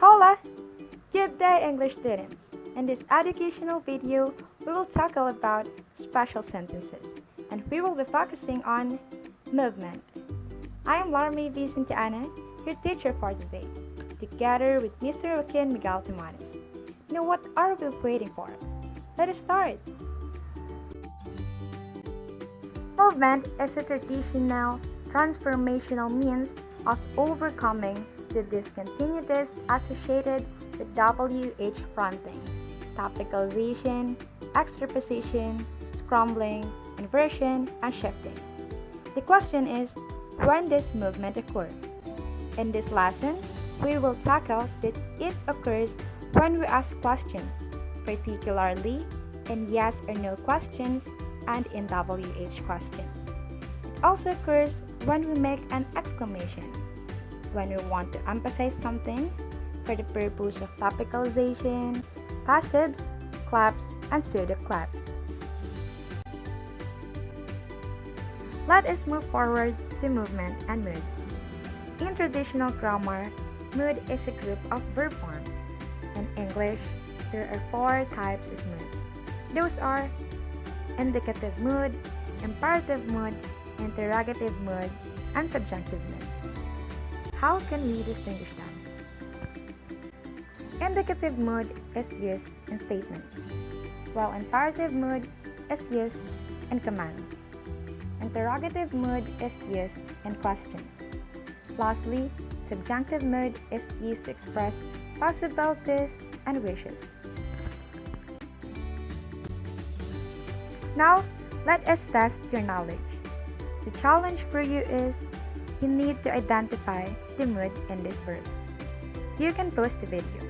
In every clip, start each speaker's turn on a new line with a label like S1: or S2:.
S1: Hola! Good day, English students! In this educational video, we will tackle about special sentences, and we will be focusing on movement. I am Larmy Vicentiana, your teacher for today, together with Mr. Joaquin Miguel Tomanes. Now, what are we waiting for? Let us start! Movement is a traditional, transformational means of overcoming the discontinuities associated with WH fronting, topicalization, extraposition, scrambling, inversion, and shifting. The question is, when does movement occur? In this lesson, we will tackle that it occurs when we ask questions, particularly in yes or no questions and in WH questions. It also occurs when we make an exclamation, when we want to emphasize something for the purpose of topicalization, passives, claps, and pseudo-claps. Let us move forward to movement and mood. In traditional grammar, mood is a group of verb forms. In English, there are four types of mood. Those are indicative mood, imperative mood, interrogative mood, and subjunctive mood. How can we distinguish them? Indicative mood is used in statements, while imperative mood is used in commands. Interrogative mood is used in questions. Lastly, subjunctive mood is used to express possibilities and wishes. Now, let us test your knowledge. The challenge for you is you need to identify the mood in these verbs. You can pause the video.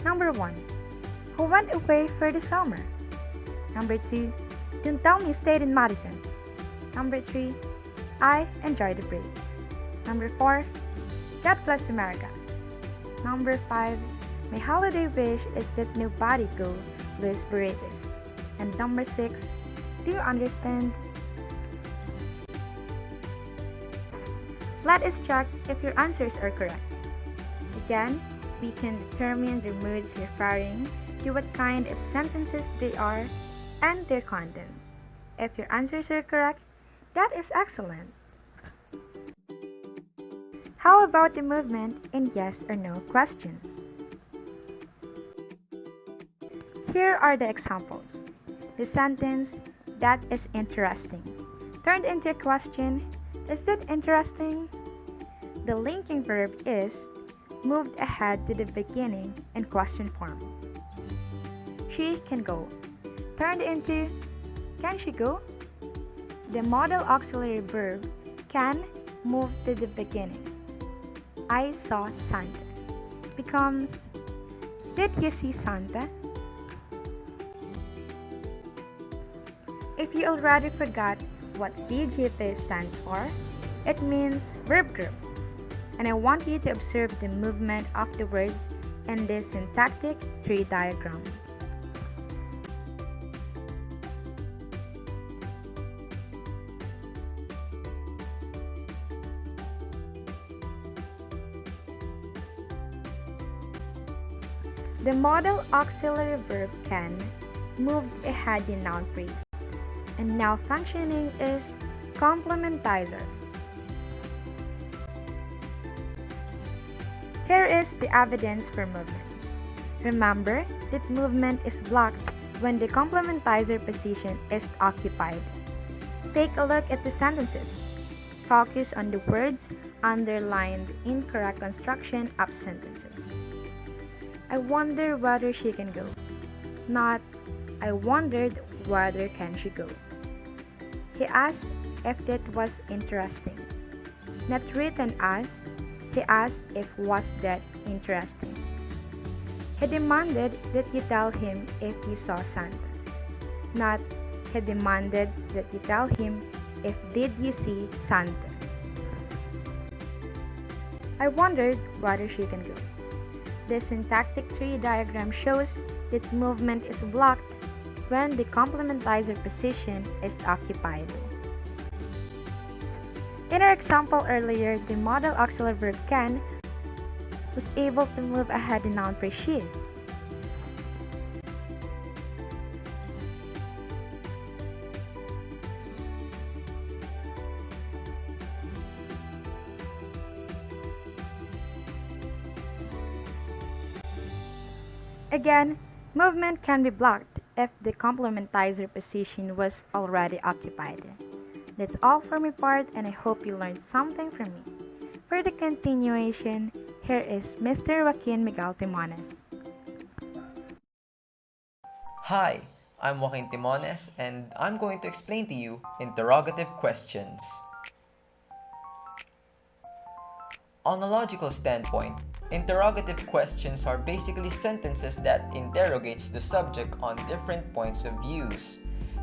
S1: Number 1. Who went away for the summer? Number 2. Don't tell me you stayed in Madison. Number 3. I enjoyed the break. Number 4. God bless America. Number 5. My holiday wish is that nobody go lose burritos. And number 6. Do you understand? Let us check if your answers are correct. Again, we can determine the moods referring to what kind of sentences they are and their content. If your answers are correct, that is excellent. How about the movement in yes or no questions? Here are the examples. The sentence, that is interesting, turned into a question, is that interesting? The linking verb is moved ahead to the beginning in question form. She can go, turned into can she go? The modal auxiliary verb can move to the beginning. I saw Santa becomes did you see Santa? If you already forgot what VGP stands for, it means verb group. And I want you to observe the movement of the words in this syntactic tree diagram. The modal auxiliary verb can moved ahead in noun phrase, and now functioning is complementizer. Here is the evidence for movement. Remember that movement is blocked when the complementizer position is occupied. Take a look at the sentences. Focus on the words underlined in correct construction of sentences. I wonder whether she can go. Not, I wondered whether can she go. He asked if that was interesting. Not written as, he asked if was that interesting. He demanded that you tell him if you saw Santa. Not, he demanded that you tell him if did you see Santa. I wondered whether she can go. The syntactic tree diagram shows that movement is blocked when the complementizer position is occupied. In our example earlier, the modal auxiliary verb can was able to move ahead the noun precede. Again, movement can be blocked if the complementizer position was already occupied. That's all for my part, and I hope you learned something from me. For the continuation, here is Mr. Joaquin Miguel Timones.
S2: Hi, I'm Joaquin Timones and I'm going to explain to you interrogative questions. On a logical standpoint, interrogative questions are basically sentences that interrogates the subject on different points of views.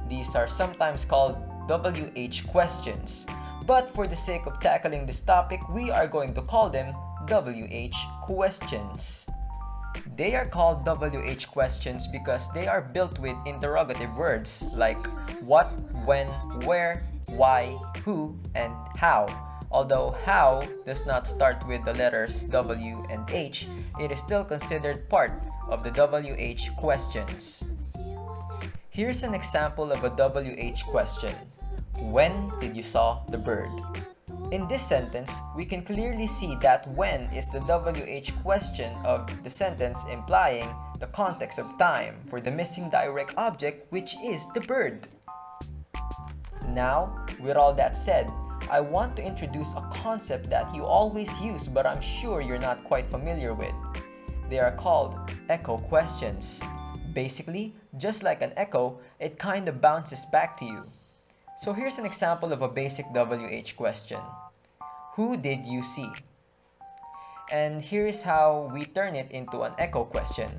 S2: These are sometimes called WH questions, but for the sake of tackling this topic, we are going to call them WH questions. They are called WH questions because they are built with interrogative words like what, when, where, why, who, and how. Although how does not start with the letters W and H, it is still considered part of the WH questions. Here's an example of a WH question. When did you saw the bird? In this sentence, we can clearly see that when is the WH question of the sentence, implying the context of time for the missing direct object, which is the bird. Now, with all that said, I want to introduce a concept that you always use but I'm sure you're not quite familiar with. They are called echo questions. Basically, just like an echo, it kind of bounces back to you. So here's an example of a basic WH question. Who did you see? And here's how we turn it into an echo question.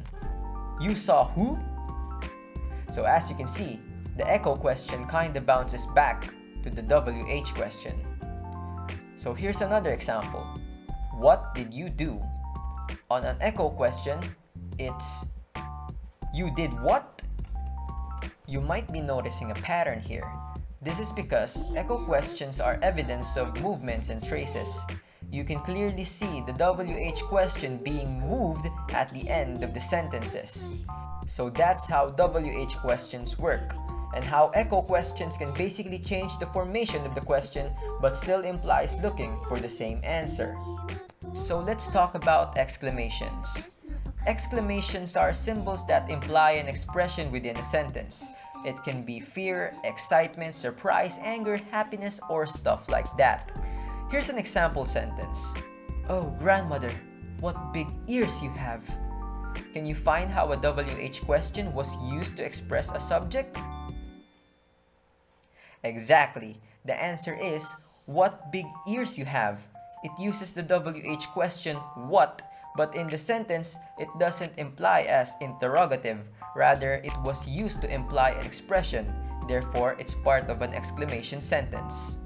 S2: You saw who? So as you can see, the echo question kind of bounces back to the WH question. So here's another example. What did you do? On an echo question, it's you did what? You might be noticing a pattern here. This is because echo questions are evidence of movements and traces. You can clearly see the WH question being moved at the end of the sentences. So that's how WH questions work, and how echo questions can basically change the formation of the question but still implies looking for the same answer. So let's talk about exclamations. Exclamations are symbols that imply an expression within a sentence. It can be fear, excitement, surprise, anger, happiness, or stuff like that. Here's an example sentence. Oh, grandmother, what big ears you have. Can you find how a WH question was used to express a subject? Exactly. The answer is, what big ears you have. It uses the WH question, what, but in the sentence, it doesn't imply as interrogative. Rather, it was used to imply an expression. Therefore, it's part of an exclamation sentence.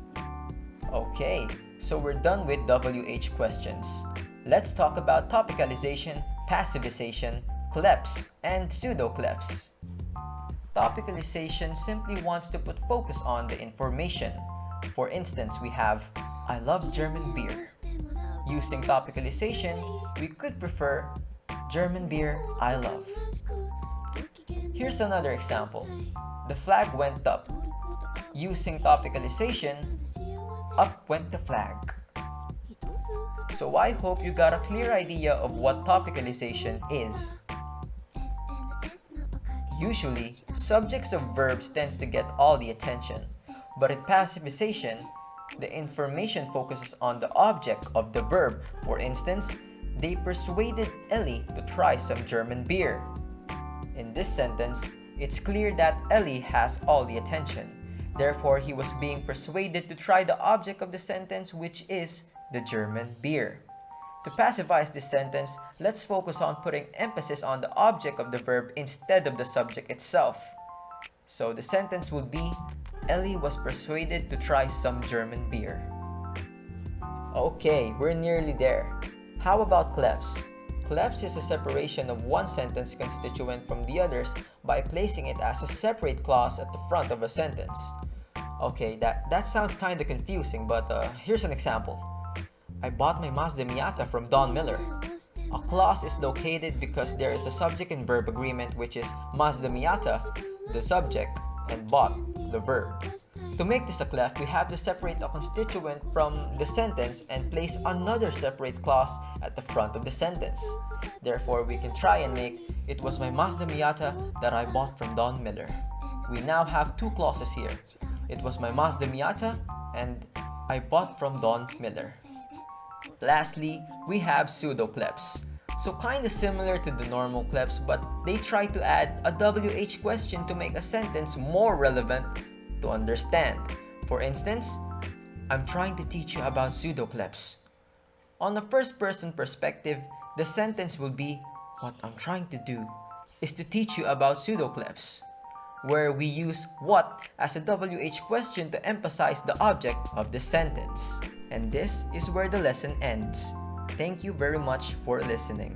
S2: Okay, so we're done with WH questions. Let's talk about topicalization, passivization, clefs, and pseudo-clefs. Topicalization simply wants to put focus on the information. For instance, we have, I love German beer. Using topicalization, we could prefer German beer I love. Here's another example. The flag went up. Using topicalization, up went the flag. So I hope you got a clear idea of what topicalization is. Usually, subjects of verbs tends to get all the attention, but in passivization, the information focuses on the object of the verb. For instance, they persuaded Ellie to try some German beer. In this sentence, it's clear that Ellie has all the attention. Therefore, he was being persuaded to try the object of the sentence, which is the German beer. To passivize this sentence, let's focus on putting emphasis on the object of the verb instead of the subject itself. So the sentence would be, Ellie was persuaded to try some German beer. Okay, we're nearly there. How about clefs? Clefs is a separation of one sentence constituent from the others by placing it as a separate clause at the front of a sentence. Okay, that sounds kinda confusing, but here's an example. I bought my Mazda Miata from Don Miller. A clause is located because there is a subject and verb agreement, which is Mazda Miata, the subject, and bought, the verb. To make this a clef, we have to separate a constituent from the sentence and place another separate clause at the front of the sentence. Therefore, we can try and make "It was my Mazda Miata that I bought from Don Miller." We now have two clauses here. It was my Mazda Miata and I bought from Don Miller. Lastly, we have pseudo-clefs. So kinda similar to the normal clefs, but they try to add a WH question to make a sentence more relevant to understand. For instance, I'm trying to teach you about pseudo-clefs. On a first-person perspective, the sentence will be, what I'm trying to do is to teach you about pseudo-clefs, where we use what as a WH question to emphasize the object of the sentence. And this is where the lesson ends. Thank you very much for listening.